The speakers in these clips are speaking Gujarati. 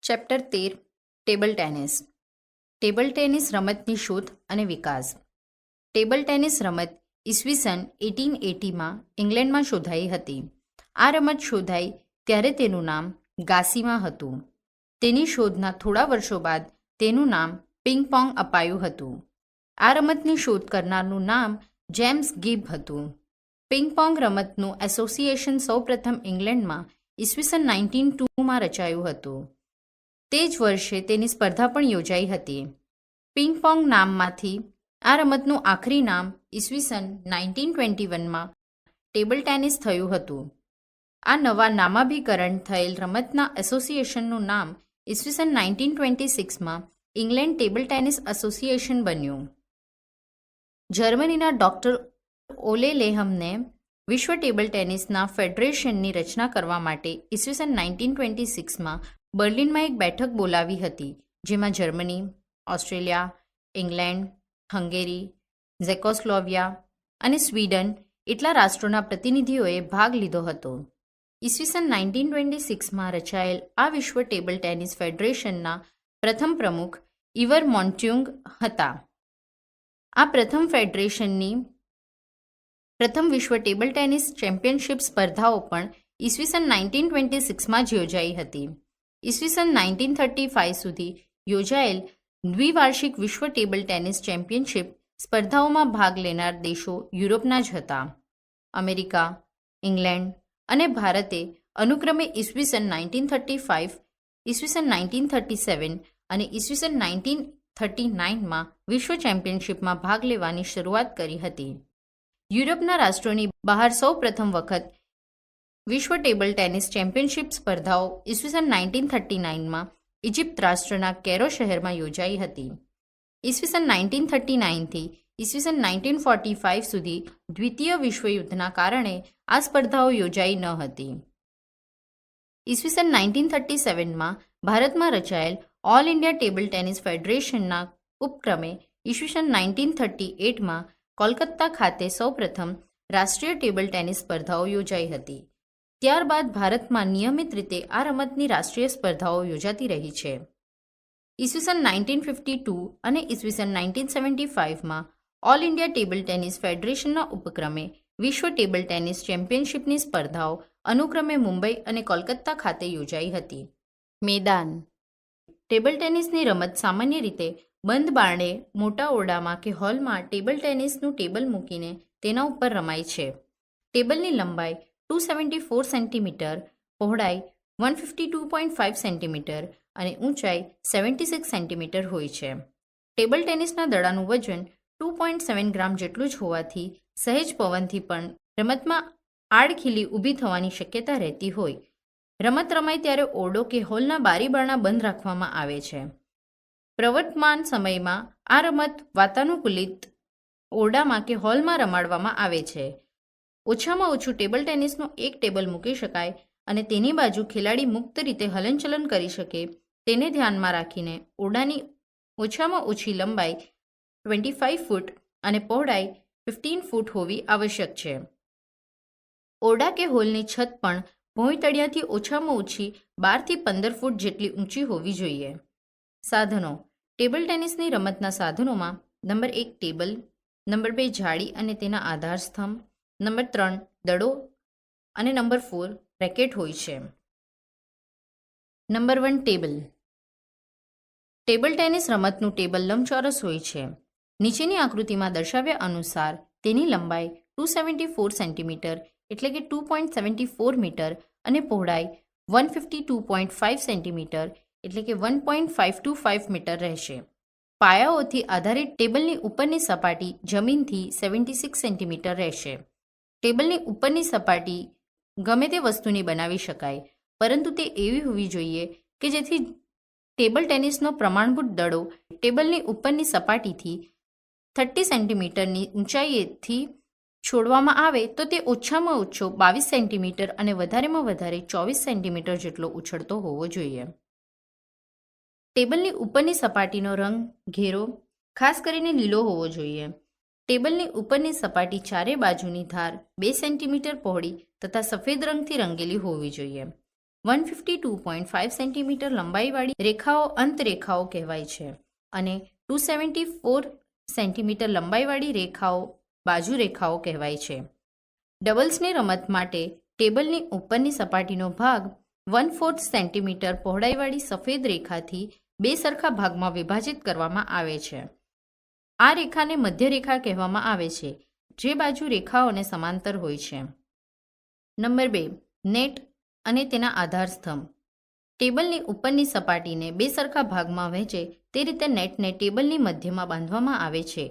Chapter 13 table tennis. Table tennis રમતની શોધ અને વિકાસ. ટેબલ ટેનિસ રમત ઈસવીસન 1880માં ઇંગ્લેન્ડમાં શોધાઈ હતી. આ રમત શોધાઈ ત્યારે તેનું નામ ગાસીમાં હતું. તેની શોધના થોડા વર્ષો બાદ તેનું નામ પિંગ પોંગ અપાયું હતું. આ રમતની શોધ કરનારનું નામ જેમ્સ ગિબ હતું. પિંગ પોંગ રમતનું એસોસિએશન સૌપ્રથમ ઇંગ્લેન્ડમાં ઈસવીસન 1902માં રચાયું હતું. તે જ વર્ષે તેની સ્પર્ધા પણ યોજાઈ હતી. પિંગ પોંગ નામમાંથી આ રમતનું આખરી નામ ઈસવીસન 1921માં ટેબલ ટેનિસ થયું હતું. આ નવા નામાભીકરણ થયેલ રમતના એસોસિએશનનું નામ ઈસવીસન 1926માં ઇંગ્લેન્ડ ટેબલ ટેનિસ એસોસિએશન બન્યું. જર્મનીના ડોક્ટર ઓલે લેહમને વિશ્વ ટેબલ ટેનિસના ફેડરેશનની રચના કરવા માટે ઈસવીસન 1926માં બર્લિનમાં એક બેઠક બોલાવી હતી, જેમાં જર્મની, ઓસ્ટ્રેલિયા, ઇંગ્લેન્ડ, હંગેરી, ઝેકોસ્લોવિયા અને સ્વીડન એટલા રાષ્ટ્રોના પ્રતિનિધિઓએ ભાગ લીધો હતો. ઈસવીસન 1926માં રચાયેલ આ વિશ્વ ટેબલ ટેનિસ ફેડરેશનના પ્રથમ પ્રમુખ ઇવર મોન્ટ્યુંગ હતા. આ પ્રથમ ફેડરેશનની પ્રથમ વિશ્વ ટેબલ ટેનિસ ચેમ્પિયનશિપ સ્પર્ધાઓ પણ ઈસવીસન 1926માં જ યોજાઈ હતી. ઈસવીસન 1935 સુધી યોજાયેલ દ્વિવાર્ષિક વિશ્વ ટેબલ ટેનિસ ચેમ્પિયનશિપ સ્પર્ધાઓમાં ભાગ લેનાર દેશો યુરોપના જ હતા. અમેરિકા, ઇંગ્લેન્ડ અને ભારતે અનુક્રમે ઈસવીસન 1935, ઈસવીસન 1937 અને ઈસવીસન 1939માં વિશ્વ ચેમ્પિયનશિપમાં ભાગ લેવાની શરૂઆત કરી હતી. યુરોપના રાષ્ટ્રોની બહાર સૌ પ્રથમ વખત વિશ્વ ટેબલ ટેનિસ ચેમ્પિયનશિપ સ્પર્ધાઓ ઈસવીસન 1939માં ઇજિપ્ત રાષ્ટ્રના કેરો શહેરમાં યોજાઈ હતી. ઈસવીસન 1939થી ઈસવીસન 1945 સુધી દ્વિતીય વિશ્વયુદ્ધના કારણે આ સ્પર્ધાઓ યોજાઈ ન હતી. ઈસવીસન 1937માં ભારતમાં રચાયેલ ઓલ ઇન્ડિયા ટેબલ ટેનિસ ફેડરેશનના ઉપક્રમે ઈસવીસન 1938માં કોલકાતા ખાતે સૌપ્રથમ રાષ્ટ્રીય ટેબલ ટેનિસ સ્પર્ધાઓ યોજાઈ હતી. ત્યારબાદ ભારતમાં નિયમિત રીતે આ રમતની રાષ્ટ્રીય સ્પર્ધાઓ યોજાતી રહી છે. ઈસવીસન 1952 અને ઈસવીસન 1975માં ઓલ ઇન્ડિયા ટેબલ ટેનિસ ફેડરેશનના ઉપક્રમે વિશ્વ ટેબલ ટેનિસ ચેમ્પિયનશિપની સ્પર્ધાઓ અનુક્રમે મુંબઈ અને કોલકાતા ખાતે યોજાઈ હતી. મેદાન. ટેબલ ટેનિસની રમત સામાન્ય રીતે બંધ બારણે મોટા ઓરડામાં કે હોલમાં ટેબલ ટેનિસનું ટેબલ મૂકીને તેના ઉપર રમાય છે. ટેબલની લંબાઈ 274 સેન્ટીમીટર, પહોળાઈ 152.5 સેન્ટીમીટર અને ઊંચાઈ 76 સેન્ટીમીટર હોય છે. ટેબલ ટેનિસના દડાનું વજન 2.7 ગ્રામ જેટલું જ હોવાથી સહેજ પવનથી પણ રમતમાં આડખીલી ઊભી થવાની શક્યતા રહેતી હોય. રમત રમાય ત્યારે ઓરડો કે હોલના બારીબારણા બંધ રાખવામાં આવે છે. પ્રવર્તમાન સમયમાં આ રમત વાતાનુકૂલિત ઓરડામાં કે હોલમાં રમાડવામાં આવે છે. ઓછામાં ઓછું ટેબલ ટેનિસનું એક ટેબલ મૂકી શકાય અને તેની બાજુ ખેલાડી મુક્ત રીતે હલનચલન કરી શકે તેને ધ્યાનમાં રાખીને ઓરડાની ઓછામાં ઓછી લંબાઈ 25 ફૂટ અને પહોળાઈ 15 ફૂટ હોવી આવશ્યક છે. ઓરડા કે હોલની છત પણ ભોંયતળિયાથી ઓછામાં ઓછી 12 થી 15 ફૂટ જેટલી ઊંચી હોવી જોઈએ. સાધનો. ટેબલ ટેનિસની રમતના સાધનોમાં નંબર 1 ટેબલ, નંબર 2 જાળી અને તેના આધાર સ્તંભ, નંબર 3 દડો અને નંબર 4 રેકેટ હોય છે. Number 1 table. ટેબલ ટેનિસ રમતનું ટેબલ લંબચોરસ હોય છે. નીચેની આકૃતિમાં દર્શાવ્યા અનુસાર તેની લંબાઈ 274 સેન્ટીમીટર એટલે કે 2.74 મીટર અને પહોળાઈ 152.5 સેન્ટીમીટર એટલે કે 1.525 મીટર રહેશે. પાયાઓથી આધારિત ટેબલની ઉપરની સપાટી જમીનથી 76 સેન્ટીમીટર રહેશે. ટેબલની ઉપરની સપાટી ગમે તે વસ્તુની બનાવી શકાય, પરંતુ તે એવી હોવી જોઈએ કે જેથી ટેબલ ટેનિસનો પ્રમાણભૂત દડો ટેબલની ઉપરની સપાટીથી 30 સેન્ટીમીટરની ઊંચાઈએથી છોડવામાં આવે તો તે ઓછામાં ઓછો 22 સેન્ટીમીટર અને વધારેમાં વધારે 24 સેન્ટીમીટર જેટલો ઉછળતો હોવો જોઈએ. ટેબલની ઉપરની સપાટીનો રંગ ઘેરો, ખાસ કરીને લીલો હોવો જોઈએ. ટેબલની ઉપરની સપાટી ચારે બાજુની ધાર 2 સેન્ટીમીટર પહોળી તથા સફેદ રંગથી રંગેલી હોવી જોઈએ. 152.5 સેન્ટીમીટર લંબાઈવાળી રેખાઓ અંતરેખાઓ કહેવાય છે અને 274 સેન્ટીમીટર લંબાઈવાળી રેખાઓ બાજુ રેખાઓ કહેવાય છે. ડબલ્સની રમત માટે ટેબલની ઉપરની સપાટીનો ભાગ 1/4 સેન્ટીમીટર પહોળાઈવાળી સફેદ રેખાથી બે સરખા ભાગમાં વિભાજિત કરવામાં આવે છે. આ રેખાને મધ્ય રેખા કહેવામાં આવે છે, જે બાજુ રેખાઓને સમાંતર હોય છે. નંબર 2. નેટ અને તેના આધારસ્તંભ. ટેબલની ઉપરની સપાટીને બે સરખા ભાગમાં વહેંચે તે રીતે નેટને ટેબલની મધ્યમાં બાંધવામાં આવે છે,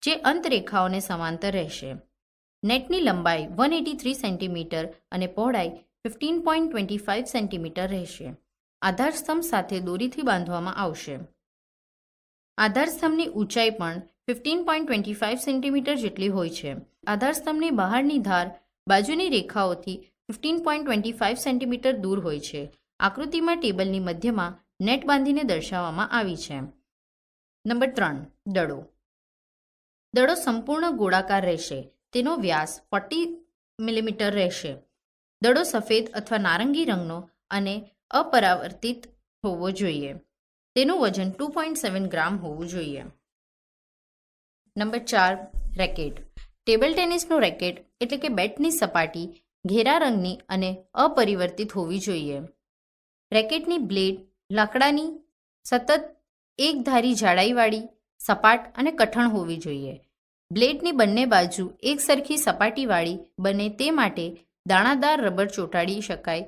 જે અંતરેખાઓને સમાંતર રહેશે. નેટની લંબાઈ 183 સેન્ટીમીટર અને પહોળાઈ 15.25 સેન્ટીમીટર રહેશે. આધારસ્તંભ સાથે દોરીથી બાંધવામાં આવશે. આધારસ્તંભની ઊંચાઈ પણ 15.25 સેન્ટીમીટર જેટલી હોય છે. આધારસ્તંભની બહારની ધાર બાજુની રેખાઓથી 15.25 સેન્ટીમીટર દૂર હોય છે. આકૃતિમાં ટેબલની મધ્યમાં નેટ બાંધીને દર્શાવવામાં આવી છે. નંબર 3. દડો. દડો સંપૂર્ણ ગોળાકાર રહેશે. તેનો વ્યાસ 40 મિલીમીટર રહેશે. દડો સફેદ અથવા નારંગી રંગનો અને અપરાવર્તિત હોવો જોઈએ. તેનું વજન 2.7 ગ્રામ હોવું જોઈએ. નંબર 4. રેકેટ. ટેબલ ટેનિસનો રેકેટ એટલે કે બેટની સપાટી ઘેરા રંગની અને અપરિવર્તિત હોવી જોઈએ. રેકેટની બ્લેડ લાકડાની સતત એકધારી જાડાઈવાળી, સપાટ અને કઠણ હોવી જોઈએ. બ્લેડની બંને બાજુ એક સરખી સપાટીવાળી બને તે માટે દાણાદાર રબર ચોંટાડી શકાય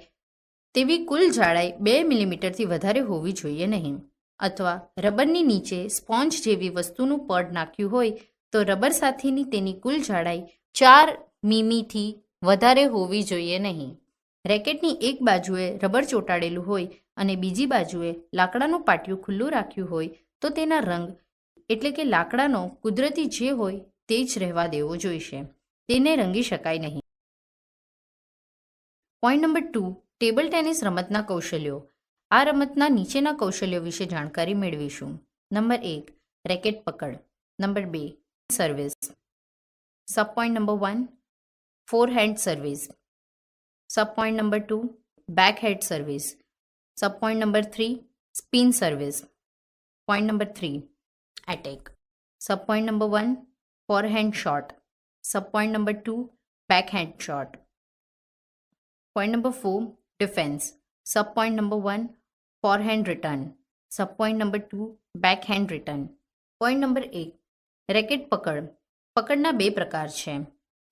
તેવી કુલ જાડાઈ 2 મિલીમીટરથી વધારે હોવી જોઈએ નહીં. અથવા રબરની નીચે સ્પોન્જ જેવી વસ્તુનું પડ નાખ્યું હોય તો રબર સાથેની તેની કુલ જાડાઈ 4 મીમીથી વધારે હોવી જોઈએ નહીં. રેકેટની એક બાજુએ રબર ચોંટાડેલું હોય અને બીજી બાજુએ લાકડાનું પાટિયું ખુલ્લું રાખ્યું હોય તો તેના રંગ એટલે કે લાકડાનો કુદરતી જે હોય તે જ રહેવા દેવો જોઈશે. તેને રંગી શકાય નહીં. Point number 2. ટેબલ ટેનિસ રમતના કૌશલ્યો. આ રમતના નીચેના કૌશલ્યો વિશે જાણકારી મેળવીશું. નંબર 1. રેકેટ પકડ. Number 2. Service. Sub point number 1. Forehand service. Sub point number 2. Backhand service. Sub point number 3. Spin service. Point number 3. Attack. Sub point number 1. Forehand shot. Sub point number 2. Backhand shot. Point number 4. Defence. Sub point number 1. Forehand return. Sub point number 2. Backhand return. Point number 1. Racket પકડ. પકડના બે પ્રકાર છે.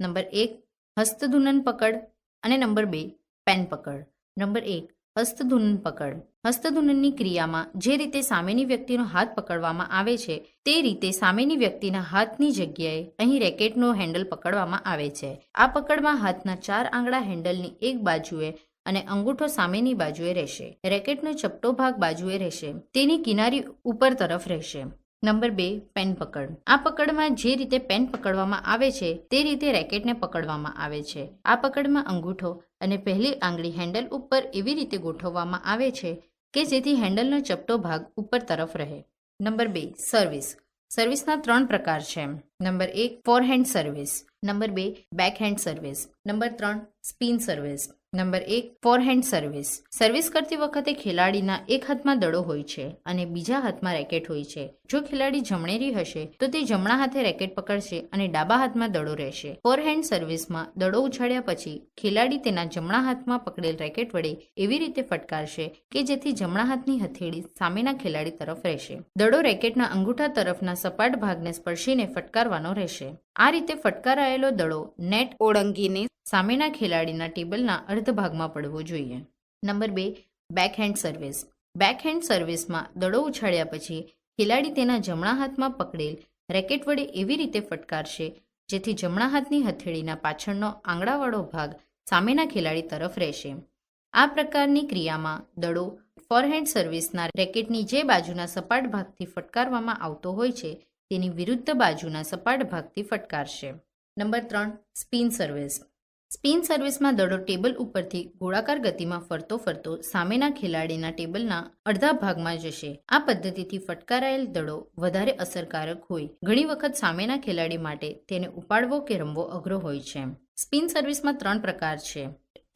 નંબર 1. હસ્તધૂનન પકડ અને નંબર 2. પેન પકડ. નંબર 1. હસ્તધૂનન પકડ. હસ્તધૂનનની ક્રિયામાં જે રીતે સામેની વ્યક્તિનો હાથ પકડવામાં આવે છે તે રીતે સામેની વ્યક્તિના હાથની જગ્યાએ અહીં રેકેટનો હેન્ડલ પકડવામાં આવે છે. આ પકડમાં હાથના 4 આંગળા હેન્ડલની એક બાજુએ અને અંગૂઠો સામેની બાજુએ રહેશે. રેકેટનો ચપટો ભાગ બાજુએ રહેશે. તેની કિનારી ઉપર તરફ રહેશે. નંબર 2. પેન પકડ. આ પકડમાં જે રીતે પેન પકડવામાં આવે છે તે રીતે રેકેટને પકડવામાં આવે છે. આ પકડમાં અંગૂઠો અને પહેલી આંગળી હેન્ડલ ઉપર એવી રીતે ગોઠવવામાં આવે છે કે જેથી હેન્ડલનો ચપટો ભાગ ઉપર તરફ રહે. નંબર 2. સર્વિસ. સર્વિસના 3 પ્રકાર છે. Number 1. Forehand service. Number 2. Backhand service. Number 3. Spin service. Number 1. Forehand service. Service કરતી વખતે ખેલાડીના એક હાથમાં દડો હોય છે અને બીજા હાથમાં રેકેટ હોય છે. જો ખેલાડી જમણેરી હશે તો તે જમણા હાથે રેકેટ પકડશે અને ડાબા હાથમાં દડો રહેશે. ફોરહેન્ડ સર્વિસમાં દડો ઉછાળ્યા પછી ખેલાડી તેના જમણા હાથમાં પકડેલ રેકેટ વડે એવી રીતે ફટકારશે કે જેથી જમણા હાથની હથેળી સામેના ખેલાડી તરફ રહેશે. દડો રેકેટના અંગૂઠા તરફના સપાટ ભાગને સ્પર્શીને ફટકારવાનો રહેશે. આ રીતે ફટકારાયેલો દડો નેટ ઓળંગીને સામેના ખેલાડીના ટેબલના અર્ધ ભાગમાં પડવો જોઈએ. નંબર 2. Backhand service. બેકહેન્ડ સર્વિસમાં દડો ઉછાળ્યા પછી ખેલાડી તેના જમણા હાથમાં પકડેલ રેકેટ વડે એવી રીતે ફટકારશે જેથી જમણા હાથની હથેળીના પાછળનો આંગળાવાળો ભાગ સામેના ખેલાડી તરફ રહેશે. આ પ્રકારની ક્રિયામાં દડો ફોરહેન્ડ સર્વિસના રેકેટની જે બાજુના સપાટ ભાગથી ફટકારવામાં આવતો હોય છે તેની વિરુદ્ધ બાજુના સપાટ ભાગથી ફટકારશે. નંબર 3. Spin service. સ્પિન સર્વિસમાં દડો ટેબલ ઉપરથી ગોળાકાર ગતિમાં ફરતો ફરતો સામેના ખેલાડીના ટેબલના અડધા ભાગમાં જશે. આ પદ્ધતિથી ફટકારાયેલ દડો વધારે અસરકારક હોય. ઘણી વખત સામેના ખેલાડી માટે તેને ઉપાડવો કે રમવો અઘરો હોય છે. સ્પિન સર્વિસમાં 3 પ્રકાર છે.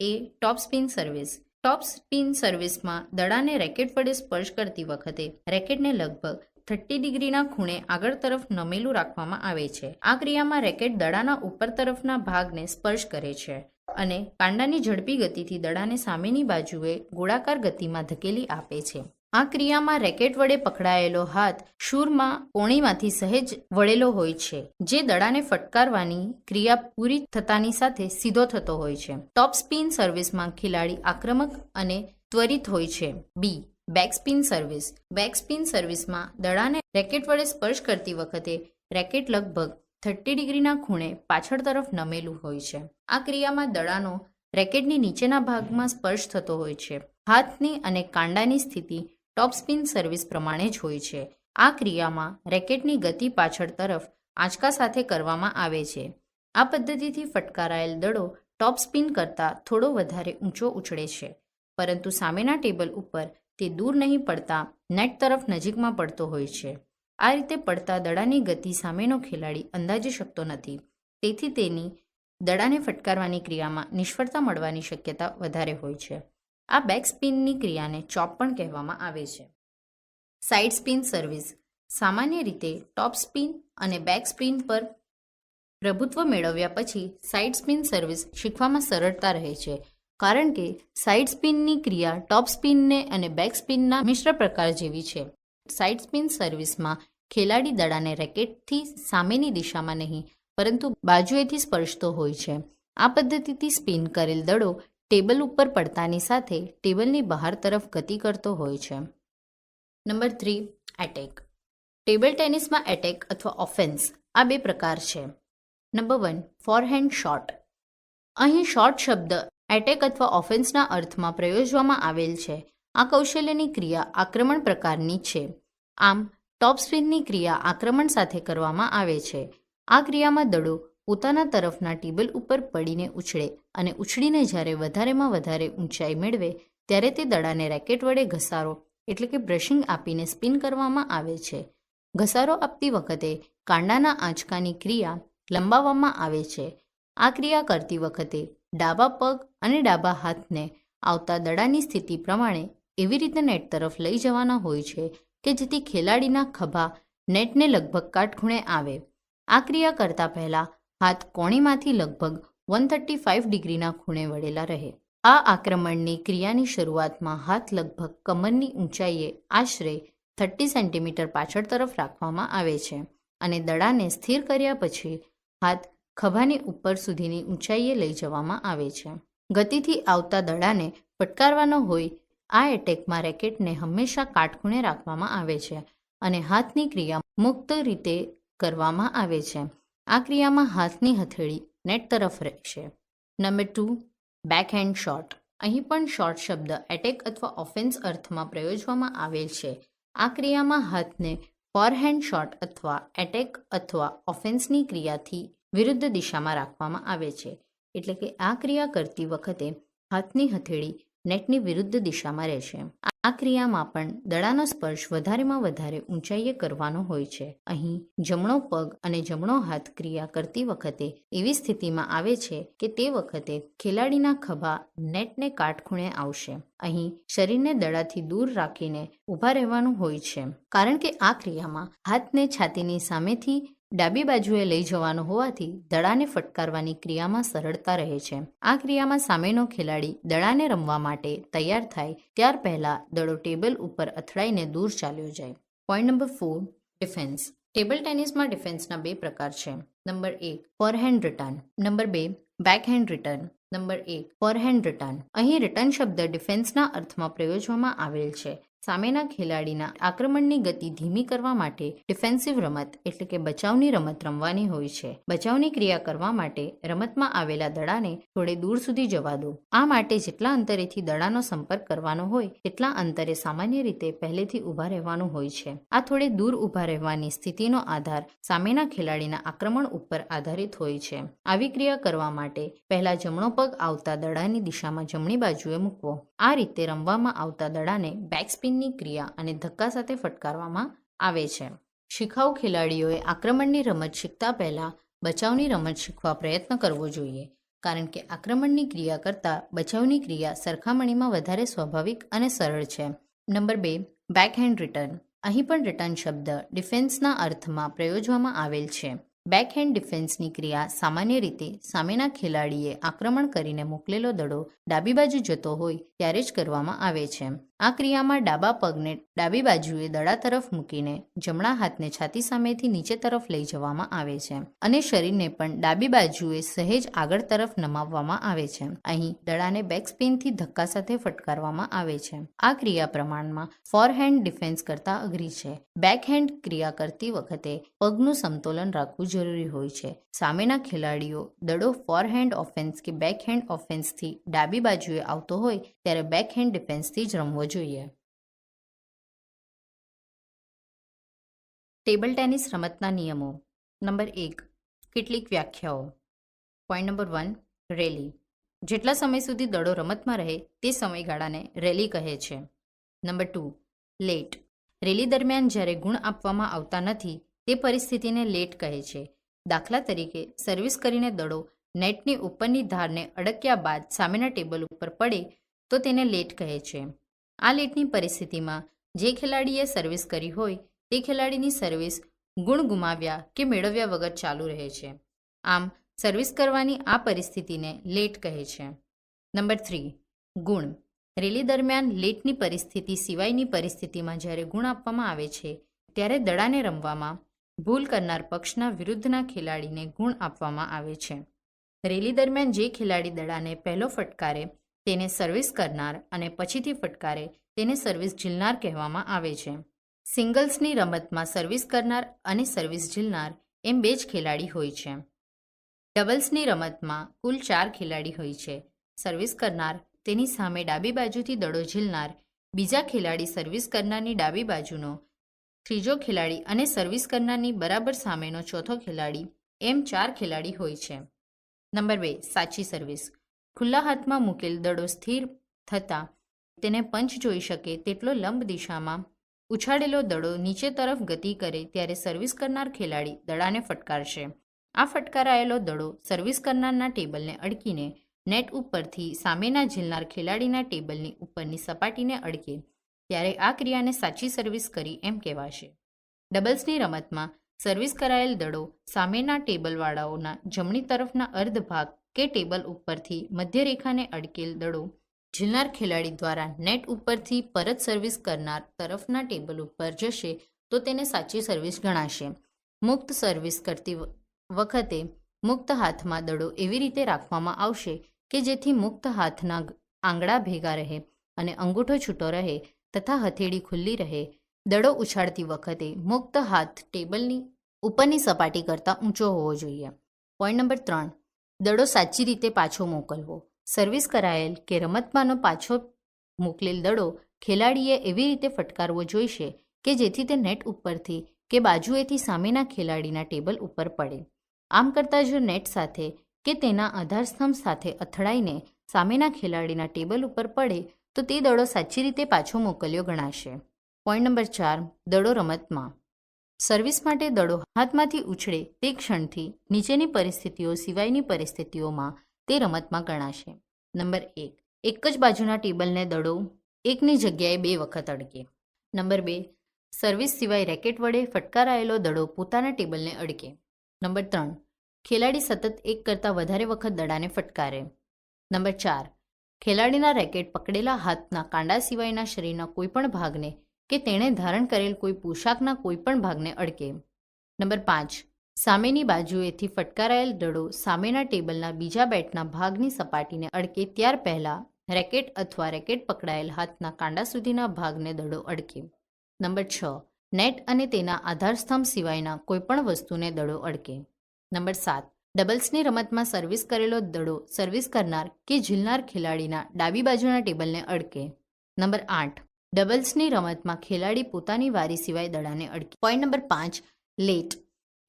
A. Top spin service. Top spin સર્વિસમાં દડાને રેકેટ વડે સ્પર્શ કરતી વખતે રેકેટને લગભગ 30 ડિગ્રીના ખૂણે આગળ તરફ નમેલું રાખવામાં આવે છે. આ ક્રિયામાં રેકેટ દડાના ઉપર તરફના ભાગને સ્પર્શ કરે છે અને કાંડાની ઝડપી ગતિથી દડાને સામેની બાજુએ ગોળાકાર ગતિમાં ધકેલી આપે છે. આ ક્રિયામાં રેકેટ વડે પકડાયેલો હાથ શૂરમાં કોણીમાંથી સહેજ વળેલો હોય છે, જે દડાને ફટકારવાની ક્રિયા પૂરી થતાની સાથે સીધો થતો હોય છે. ટોપ સ્પિન સર્વિસમાં ખેલાડી આક્રમક અને ત્વરિત હોય છે. બી. બેકસ્પિન સર્વિસ. બેકસ્પિન સર્વિસમાં દડાને રેકેટ વડે સ્પર્શ કરતી વખતે રેકેટ લગભગ 30 ડિગ્રીના ખૂણે પાછળ તરફ નમેલું હોય છે. આ ક્રિયામાં દડાનો રેકેટની નીચેના ભાગમાં સ્પર્શ થતો હોય છે. હાથની અને કાંડાની સ્થિતિ ટોપ સ્પિન સર્વિસ પ્રમાણે જ હોય છે. આ ક્રિયામાં રેકેટની ગતિ પાછળ તરફ આંચકા સાથે કરવામાં આવે છે. આ પદ્ધતિથી ફટકારાયેલ દડો ટોપ સ્પિન કરતાં થોડો વધારે ઊંચો ઉછળે છે, પરંતુ સામેના ટેબલ ઉપર તે દૂર નહીં પડતા નેટ તરફ નજીકમાં પડતો હોય છે. આ રીતે પડતા દડાની ગતિ સામેનો ખેલાડી અંદાજી શકતો નથી, તેથી તેની દડાને ફટકારવાની ક્રિયામાં નિષ્ફળતા મળવાની શક્યતા વધારે હોય છે. આ બેક સ્પિનની ક્રિયાને ચોપ પણ કહેવામાં આવે છે. Side spin service. સામાન્ય રીતે ટોપ સ્પિન અને બેક સ્પિન પર પ્રભુત્વ મેળવ્યા પછી સાઇડ સ્પિન સર્વિસ શીખવામાં સરળતા રહે છે, કારણ કે સાઇડ સ્પિનની ક્રિયા ટોપ સ્પિનને અને બેક સ્પિનના મિશ્ર પ્રકાર જેવી છે. સાઇડ સ્પિન સર્વિસમાં ખેલાડી દડાને રેકેટથી સામેની દિશામાં નહીં, પરંતુ બાજુએથી સ્પર્શતો હોય છે. આ પદ્ધતિથી સ્પિન કરેલ દડો ટેબલ ઉપર પડતાની સાથે ટેબલની બહાર તરફ ગતિ કરતો હોય છે. નંબર 3. એટેક. ટેબલ ટેનિસમાં એટેક અથવા ઓફેન્સ આ બે પ્રકાર છે. નંબર 1. Forehand shot. અહીં શોટ શબ્દ એટેક અથવા ઓફેન્સના અર્થમાં પ્રયોજવામાં આવેલ છે. આ કૌશલ્યની ક્રિયા આક્રમણ પ્રકારની છે. આમ ટોપ સ્પિનની ક્રિયા આક્રમણ સાથે કરવામાં આવે છે. આ ક્રિયામાં દડો પોતાના તરફના ટેબલ ઉપર પડીને ઉછળે અને ઉછળીને જ્યારે વધારેમાં વધારે ઊંચાઈ મેળવે ત્યારે તે દડાને રેકેટ વડે ઘસારો એટલે કે બ્રશિંગ આપીને સ્પિન કરવામાં આવે છે. ઘસારો આપતી વખતે કાંડાના આંચકાની ક્રિયા લંબાવવામાં આવે છે. આ ક્રિયા કરતી વખતે ડાબા પગ અને ડાબા હાથને આવતા દડાની સ્થિતિ પ્રમાણે એવી રીતે નેટ તરફ લઈ જવાના હોય છે કે જેથી ખેલાડીના ખભા નેટને લગભગ કાટખૂણે આવે. આ ક્રિયા કરતા પહેલા હાથ કોણીમાંથી લગભગ 135 ડિગ્રીના ખૂણે વળેલા રહે. આ આક્રમણની ક્રિયાની શરૂઆતમાં હાથ લગભગ કમરની ઊંચાઈએ આશરે 30 સેન્ટીમીટર પાછળ તરફ રાખવામાં આવે છે અને દડાને સ્થિર કર્યા પછી હાથ ખભાની ઉપર સુધીની ઊંચાઈએ લઈ જવામાં આવે છે. ગતિથી આવતા દડાને ફટકારવાનો હોય આ એટેકમાં રેકેટને હંમેશા કાટખૂણે રાખવામાં આવે છે અને હાથની ક્રિયા મુક્ત રીતે કરવામાં આવે છે. આ ક્રિયામાં હાથની હથેળી નેટ તરફ રહેશે. નંબર 2. Backhand shot. અહીં પણ શોટ શબ્દ એટેક અથવા ઓફેન્સ અર્થમાં પ્રયોજવામાં આવેલ છે. આ ક્રિયામાં હાથને ફોરહેન્ડ શોટ અથવા એટેક અથવા ઓફેન્સની ક્રિયાથી વિરુદ્ધ દિશામાં રાખવામાં આવે છે. એટલે કે આ ક્રિયા કરતી વખતે હાથની હથેળી નેટની વિરુદ્ધ દિશામાં રહેશે. આ ક્રિયામાં પણ દડાનો સ્પર્શ વધારેમાં વધારે ઊંચાઈએ કરવાનો હોય છે. અહીં જમણો પગ અને જમણો હાથ ક્રિયા કરતી વખતે એવી સ્થિતિમાં આવે છે કે તે વખતે ખેલાડીના ખભા નેટને કાટખૂણે આવશે. અહીં શરીરને દડાથી દૂર રાખીને ઊભા રહેવાનું હોય છે, કારણ કે આ ક્રિયામાં હાથને છાતીની સામેથી ડાબી બાજુએ લઈ જવાનો હોવાથી દડાને ફટકારવાની ક્રિયામાં સરળતા રહે છે. આ ક્રિયામાં સામેનો ખેલાડી દડાને રમવા માટે તૈયાર થાય ત્યાર પહેલા દડો ટેબલ ઉપર અથડાઈને દૂર ચાલ્યો જાય. Point number 4. ડિફેન્સ. ટેબલ ટેનિસમાં ડિફેન્સના બે પ્રકાર છે. Number 1. Forehand return. Number 2. Backhand return. Number 1. Forehand return. અહીં રિટર્ન શબ્દ ડિફેન્સના અર્થમાં પ્રયોજવામાં આવેલ છે. સામેના ખેલાડીના આક્રમણની ગતિ ધીમી કરવા માટે ડિફેન્સિવ રમત એટલે કે બચાવની રમત રમવાની હોય છે. બચાવની ક્રિયા કરવા માટે રમતમાં આવેલા દડાને થોડે દૂર સુધી જવા દો. આ માટે જેટલા અંતરેથી દડાનો સંપર્ક કરવાનો હોય તેટલા અંતરે સામાન્ય રીતે પહેલેથી ઊભા રહેવાનું હોય છે. આ થોડે દૂર ઊભા રહેવાની સ્થિતિનો આધાર સામેના ખેલાડીના આક્રમણ ઉપર આધારિત હોય છે. આવી ક્રિયા કરવા માટે પહેલા જમણો પગ આવતા દડાની દિશામાં જમણી બાજુએ મૂકવો. આ રીતે રમવામાં આવતા દડાને બેકસ્પિન ની ક્રિયા અને ધક્કા સાથે ફટકારવામાં આવે છે. શિખાઉ ખેલાડીઓએ આક્રમણની રમત શીખતા પહેલા બચાવની રમત શીખવા પ્રયત્ન કરવો જોઈએ. કારણ કે આક્રમણની ક્રિયા કરતાં બચાવની ક્રિયા સરખામણીમાં વધારે સ્વાભાવિક અને સરળ છે. Number 2, backhand return. અહીં પણ રિટર્ન શબ્દ ડિફેન્સના અર્થમાં પ્રયોજવામાં આવેલ છે. બેકહેન્ડ ડિફેન્સની ક્રિયા સામાન્ય રીતે સામેના ખેલાડીએ આક્રમણ કરીને મોકલેલો દડો ડાબી બાજુ જતો હોય ત્યારે જ કરવામાં આવે છે. આ ક્રિયામાં ડાબા પગને ડાબી બાજુએ દડા તરફ મૂકીને જમણા હાથને છાતી સામેથી નીચે તરફ લઈ જવામાં આવે છે અને શરીરને પણ ડાબી બાજુએ સહેજ આગળ તરફ નમાવવામાં આવે છે. અહીં દડાને બેકસ્પિનથી ધક્કા સાથે ફટકારવામાં આવે છે. આ ક્રિયા પ્રમાણમાં ફોરહેન્ડ ડિફેન્સ કરતાં અઘરી છે. બેકહેન્ડ ક્રિયા કરતી વખતે પગનું સમતોલન રાખવું જરૂરી હોય છે. સામેના ખેલાડીઓ દડો ફોરહેન્ડ ઓફેન્સ કે બેકહેન્ડ ઓફેન્સથી ડાબી બાજુએ આવતો હોય ત્યારે બેકહેન્ડ ડિફેન્સથી જ રમવો જોઈએ. ટેબલ ટેનિસ રમતના નિયમો. નંબર 1, કેટલીક વ્યાખ્યાઓ. Point number 1, rally. જેટલા સમય સુધી દડો રમતમાં રહે તે સમયગાળાને રેલી કહે છે. Number 2, late. રેલી દરમિયાન જ્યારે ગુણ આપવામાં આવતા નથી તે પરિસ્થિતિને લેટ કહે છે. દાખલા તરીકે સર્વિસ કરીને દડો નેટની ઉપરની ધારને અડક્યા બાદ સામેના ટેબલ ઉપર પડે તો તેને લેટ કહે છે. આ લેટની પરિસ્થિતિમાં જે ખેલાડીએ સર્વિસ કરી હોય તે ખેલાડીની સર્વિસ ગુણ ગુમાવ્યા કે મેળવ્યા વગર ચાલુ રહે છે. આમ સર્વિસ કરવાની આ પરિસ્થિતિને લેટ કહે છે. નંબર 3, ગુણ. રેલી દરમિયાન લેટની પરિસ્થિતિ સિવાયની પરિસ્થિતિમાં જ્યારે ગુણ આપવામાં આવે છે ત્યારે દડાને રમવામાં ભૂલ કરનાર પક્ષના વિરુદ્ધના ખેલાડીને ગુણ આપવામાં આવે છે. રેલી દરમિયાન જે ખેલાડી દડાને પહેલો ફટકારે તેને સર્વિસ કરનાર અને પછીથી ફટકારે તેને સર્વિસ ઝીલનાર કહેવામાં આવે છે. સિંગલ્સની રમતમાં સર્વિસ કરનાર અને સર્વિસ ઝીલનાર એમ 2 જ ખેલાડી હોય છે. ડબલ્સની રમતમાં કુલ 4 ખેલાડી હોય છે. સર્વિસ કરનાર, તેની સામે ડાબી બાજુથી દડો ઝીલનાર, બીજા ખેલાડી સર્વિસ કરનારની ડાબી બાજુનો, ત્રીજો ખેલાડી અને સર્વિસ કરનારની બરાબર સામેનો ચોથો ખેલાડી એમ 4 ખેલાડી હોય છે. નંબર 2, સાચી સર્વિસ. ખુલ્લા હાથમાં મૂકેલ દડો સ્થિર થતાં તેને પંચ જોઈ શકે તેટલો લંબ દિશામાં ઉછાળેલો દડો નીચે તરફ ગતિ કરે ત્યારે સર્વિસ કરનાર ખેલાડી દડાને ફટકારશે. આ ફટકારાયેલો દડો સર્વિસ કરનારના ટેબલને અડકીને નેટ ઉપરથી સામેના ઝીલનાર ખેલાડીના ટેબલની ઉપરની સપાટીને અડકે ત્યારે આ ક્રિયાને સાચી સર્વિસ કરી એમ કહેવાશે. ડબલ્સની રમતમાં સર્વિસ કરાયેલ દડો સામેના ટેબલવાળાઓના જમણી તરફના અર્ધ ભાગ કે ટેબલ ઉપરથી મધ્યરેખાને અડકેલ દડો ઝીલનાર ખેલાડી દ્વારા નેટ ઉપરથી પરત સર્વિસ કરનાર તરફના ટેબલ ઉપર જશે તો તેને સાચી સર્વિસ ગણાશે. મુક્ત સર્વિસ કરતી વખતે મુક્ત હાથમાં દડો એવી રીતે રાખવામાં આવશે કે જેથી મુક્ત હાથના આંગળા ભેગા રહે અને અંગૂઠો છૂટો રહે તથા હથેળી ખુલ્લી રહે. દડો ઉછાળતી વખતે મુક્ત હાથ ટેબલની ઉપરની સપાટી કરતાં ઊંચો હોવો જોઈએ. પોઈન્ટ નંબર 3, દડો સાચી રીતે પાછો મોકલવો. સર્વિસ કરાયેલ કે રમતમાંનો પાછો મોકલેલ દડો ખેલાડીએ એવી રીતે ફટકારવો જોઈશે કે જેથી તે નેટ ઉપરથી કે બાજુએથી સામેના ખેલાડીના ટેબલ ઉપર પડે. આમ કરતાં જો નેટ સાથે કે તેના આધારસ્તંભ સાથે અથડાઈને સામેના ખેલાડીના ટેબલ ઉપર પડે તો તે દડો સાચી રીતે પાછો મોકલ્યો ગણાશે. પોઈન્ટ નંબર 4, દડો રમતમાં. સર્વિસ માટે દડો હાથમાંથી ઉછળે તે ક્ષણથી નીચેની પરિસ્થિતિઓ સિવાયની પરિસ્થિતિઓમાં તે રમતમાં ગણાશે. નંબર 1, એક જ બાજુના ટેબલને દડો એકની જગ્યાએ 2 વખત અડકે. નંબર 2, સર્વિસ સિવાય રેકેટ વડે ફટકારાયેલો દડો પોતાના ટેબલને અડકે. નંબર 3, ખેલાડી સતત એક કરતાં વધારે વખત દડાને ફટકારે. નંબર 4, ખેલાડીના રેકેટ પકડેલા હાથના કાંડા સિવાયના શરીરના કોઈપણ ભાગને કે તેણે ધારણ કરેલ કોઈ પોશાકના કોઈપણ ભાગને અડકે. નંબર 5, સામેની બાજુએથી ફટકારાયેલ દડો સામેના ટેબલના બીજા બેટના ભાગની સપાટીને અડકે ત્યાર પહેલાં રેકેટ અથવા રેકેટ પકડાયેલ હાથના કાંડા સુધીના ભાગને દડો અડકે. નંબર 6, નેટ અને તેના આધારસ્તંભ સિવાયના કોઈપણ વસ્તુને દડો અડકે. નંબર 7, ડબલ્સની રમતમાં સર્વિસ કરેલો દડો સર્વિસ કરનાર કે ઝીલનાર ખેલાડીના ડાબી બાજુના ટેબલને અડકે. નંબર 8, ડબલ્સની રમતમાં ખેલાડી પોતાની વારી સિવાય દડાને અડકે. Point number 5, let.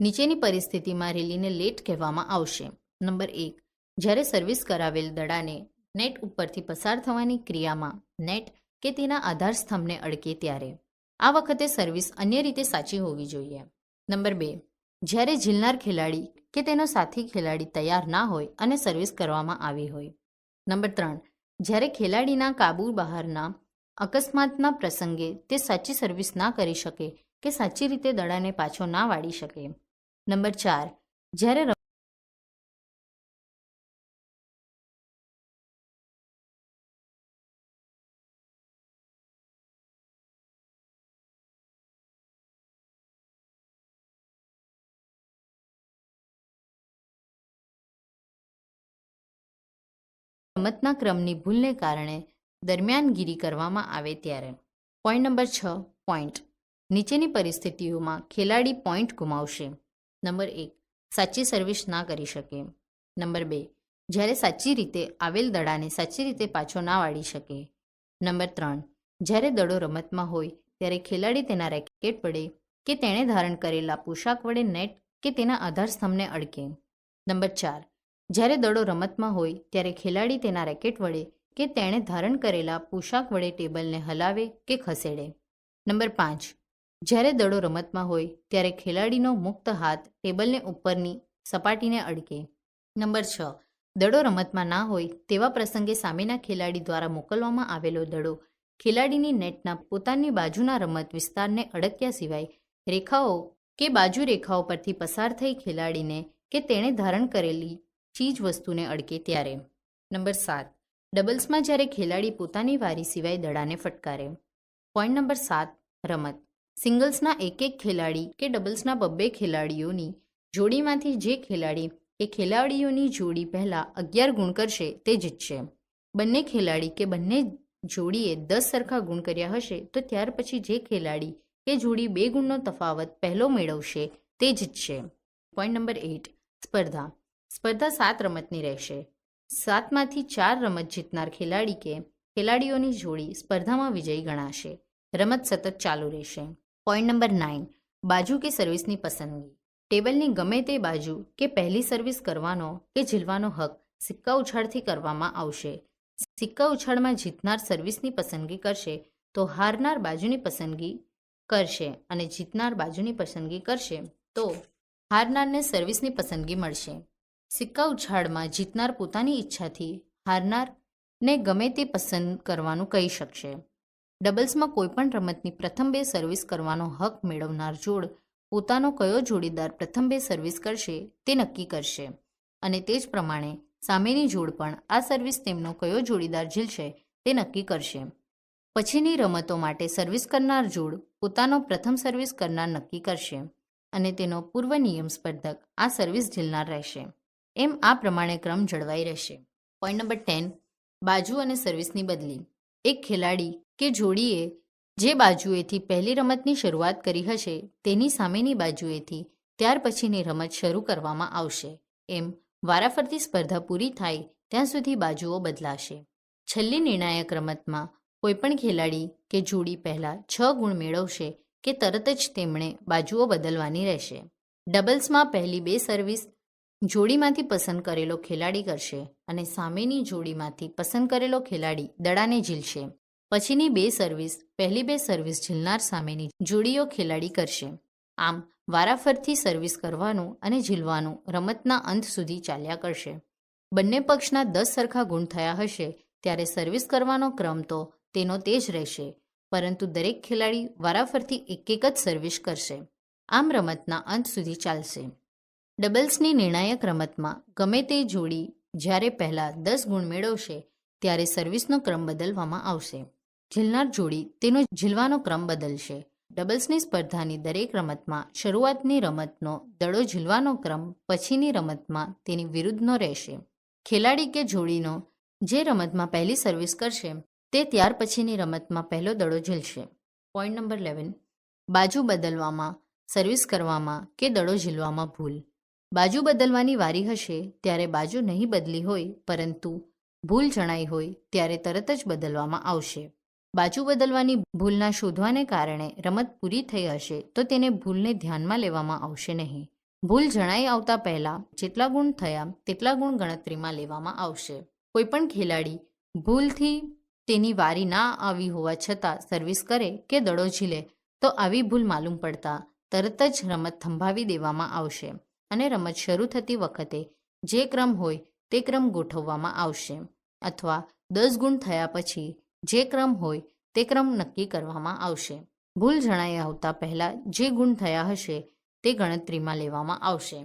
નીચેની પરિસ્થિતિમાં રેલીને લેટ કહેવામાં આવશે. નંબર 1, જ્યારે સર્વિસ કરાવેલ દડાને નેટ ઉપરથી પસાર થવાની ક્રિયામાં નેટ કે તેના આધાર સ્તંભને અડકે ત્યારે. આ વખતે સર્વિસ અન્ય રીતે સાચી હોવી જોઈએ. નંબર 2, જ્યારે ઝીલનાર ખેલાડી કે તેનો સાથી ખેલાડી તૈયાર ના હોય અને સર્વિસ કરવામાં આવી હોય. નંબર 3, જ્યારે ખેલાડીના કાબુ બહારના અકસ્માતના પ્રસંગે તે સાચી સર્વિસ ના કરી શકે કે સાચી રીતે દડાને પાછો ના વાળી શકે. નંબર 4, જ્યારે રમતના ક્રમની ભૂલને કારણે દરમિયાનગીરી કરવામાં આવે ત્યારે. Point number 6, point. નીચેની પરિસ્થિતિઓમાં ખેલાડી પોઈન્ટ ગુમાવશે. નંબર 1, સાચી સર્વિસ ના કરી શકે. નંબર 2, જ્યારે સાચી રીતે આવેલ દડાને સાચી રીતે પાછો ના વાળી શકે. નંબર 3, જ્યારે દડો રમતમાં હોય ત્યારે ખેલાડી તેના રેકેટ વડે કે તેણે ધારણ કરેલા પોશાક વડે નેટ કે તેના આધારસ્તંભને અડકે. નંબર 4, જ્યારે દડો રમતમાં હોય ત્યારે ખેલાડી તેના રેકેટ વડે કે તેણે ધારણ કરેલા પોશાક વડે ટેબલને હલાવે કે ખસેડે. નંબર 5, જ્યારે દડો રમતમાં હોય ત્યારે ખેલાડીનો મુક્ત હાથ ટેબલને ઉપરની સપાટીને અડકે. નંબર 6, દડો રમતમાં ના હોય તેવા પ્રસંગે સામેના ખેલાડી દ્વારા મોકલવામાં આવેલો દડો ખેલાડીની નેટના પોતાની બાજુના રમત વિસ્તારને અડક્યા સિવાય રેખાઓ કે બાજુ રેખાઓ પરથી પસાર થઈ ખેલાડીને કે તેણે ધારણ કરેલી ચીજ વસ્તુને અડકે ત્યારે. નંબર 7, ડબલ્સમાં જ્યારે ખેલાડી પોતાની વારી સિવાય દડાને ફટકારે. પોઈન્ટ નંબર 7, રમત. સિંગલ્સના એક ખેલાડી કે ડબલ્સના 2 ખેલાડીઓની જોડીમાંથી જે ખેલાડી કે ખેલાડીઓની જોડી પહેલાં 11 ગુણ કરશે તે જીતશે. બંને ખેલાડી કે બંને જોડીએ 10 સરખા ગુણ કર્યા હશે તો ત્યાર પછી જે ખેલાડી કે જોડી 2 ગુણનો તફાવત પહેલો મેળવશે તે જીતશે. પોઈન્ટ નંબર 8, સ્પર્ધા. સ્પર્ધા 7 રમતની રહેશે. 7માંથી 4 રમત જીતનાર ખેલાડી કે ખેલાડીઓની જોડી સ્પર્ધામાં વિજયી ગણાશે. રમત સતત ચાલુ રહેશે. પોઈન્ટ નંબર 9, બાજુ કે સર્વિસની પસંદગી. ટેબલની ગમે તે બાજુ કે પહેલી સર્વિસ કરવાનો કે ઝીલવાનો હક સિક્કા ઉછાળથી કરવામાં આવશે. સિક્કા ઉછાળમાં જીતનાર સર્વિસની પસંદગી કરશે તો હારનાર બાજુની પસંદગી કરશે અને જીતનાર બાજુની પસંદગી કરશે તો હારનારને સર્વિસની પસંદગી મળશે. સિક્કા ઉછાળમાં જીતનાર પોતાની ઈચ્છાથી હારનારને ગમે તે પસંદ કરવાનું કહી શકશે. ડબલ્સમાં કોઈપણ રમતની પ્રથમ 2 સર્વિસ કરવાનો હક મેળવનાર જોડ પોતાનો કયો જોડીદાર પ્રથમ 2 સર્વિસ કરશે તે નક્કી કરશે અને તે જ પ્રમાણે સામેની જોડ પણ આ સર્વિસ તેમનો કયો જોડીદાર ઝીલશે તે નક્કી કરશે. પછીની રમતો માટે સર્વિસ કરનાર જોડ પોતાનો પ્રથમ સર્વિસ કરનાર નક્કી કરશે અને તેનો પૂર્વ નિયમ સ્પર્ધક આ સર્વિસ ઝીલનાર રહેશે. એમ આ પ્રમાણે ક્રમ જળવાઈ રહેશે. પોઈન્ટ નંબર 10, બાજુ અને સર્વિસની બદલી. એક ખેલાડી કે જોડીએ જે બાજુએથી પહેલી રમતની શરૂઆત કરી હશે તેની સામેની બાજુએથી ત્યાર પછીની રમત શરૂ કરવામાં આવશે. એમ વારાફરતી સ્પર્ધા પૂરી થાય ત્યાં સુધી બાજુઓ બદલાશે. છેલ્લી નિર્ણાયક રમતમાં કોઈપણ ખેલાડી કે જોડી પહેલાં 6 ગુણ મેળવશે કે તરત જ તેમણે બાજુઓ બદલવાની રહેશે. ડબલ્સમાં પહેલી 2 સર્વિસ જોડીમાંથી પસંદ કરેલો ખેલાડી કરશે અને સામેની જોડીમાંથી પસંદ કરેલો ખેલાડી દડાને ઝીલશે. પછીની 2 સર્વિસ પહેલી 2 સર્વિસ ઝીલનાર સામેની જોડીઓ ખેલાડી કરશે. આમ વારાફરતી સર્વિસ કરવાનું અને ઝીલવાનું રમતના અંત સુધી ચાલ્યા કરશે. બંને પક્ષના 10 સરખા ગુણ થયા હશે ત્યારે સર્વિસ કરવાનો ક્રમ તો તેનો તે જ રહેશે, પરંતુ દરેક ખેલાડી વારાફરતી એક જ સર્વિસ કરશે. આમ રમતના અંત સુધી ચાલશે. ડબલ્સની નિર્ણાયક રમતમાં ગમે તે જોડી જ્યારે પહેલાં 10 ગુણ મેળવશે ત્યારે સર્વિસનો ક્રમ બદલવામાં આવશે. ઝીલનાર જોડી તેનો ઝીલવાનો ક્રમ બદલશે. ડબલ્સની સ્પર્ધાની દરેક રમતમાં શરૂઆતની રમતનો દડો ઝીલવાનો ક્રમ પછીની રમતમાં તેની વિરુદ્ધનો રહેશે. ખેલાડી કે જોડીનો જે રમતમાં પહેલી સર્વિસ કરશે તે ત્યાર પછીની રમતમાં પહેલો દડો ઝીલશે. પોઈન્ટ નંબર 11, બાજુ બદલવામાં, સર્વિસ કરવામાં કે દડો ઝીલવામાં ભૂલ. બાજુ બદલવાની વારી હશે ત્યારે બાજુ નહીં બદલી હોય પરંતુ ભૂલ જણાઈ હોય ત્યારે તરત જ બદલવામાં આવશે. બાજુ બદલવાની ભૂલના શોધવાને કારણે રમત પૂરી થઈ હશે તો તેને ભૂલને ધ્યાનમાં લેવામાં આવશે નહીં. ભૂલ જણાઈ આવતા પહેલાં જેટલા ગુણ થયા તેટલા ગુણ ગણતરીમાં લેવામાં આવશે. કોઈપણ ખેલાડી ભૂલથી તેની વારી ના આવી હોવા છતાં સર્વિસ કરે કે દડો ઝીલે તો આવી ભૂલ માલુમ પડતા તરત જ રમત થંભાવી દેવામાં આવશે અને રમત શરૂ થતી વખતે જે ક્રમ હોય તે ક્રમ ગોઠવવામાં આવશે અથવા 10 ગુણ થયા પછી જે ક્રમ હોય તે ક્રમ નક્કી કરવામાં આવશે. ભૂલ જણાઈ આવતા પહેલાં જે ગુણ થયા હશે તે ગણતરીમાં લેવામાં આવશે.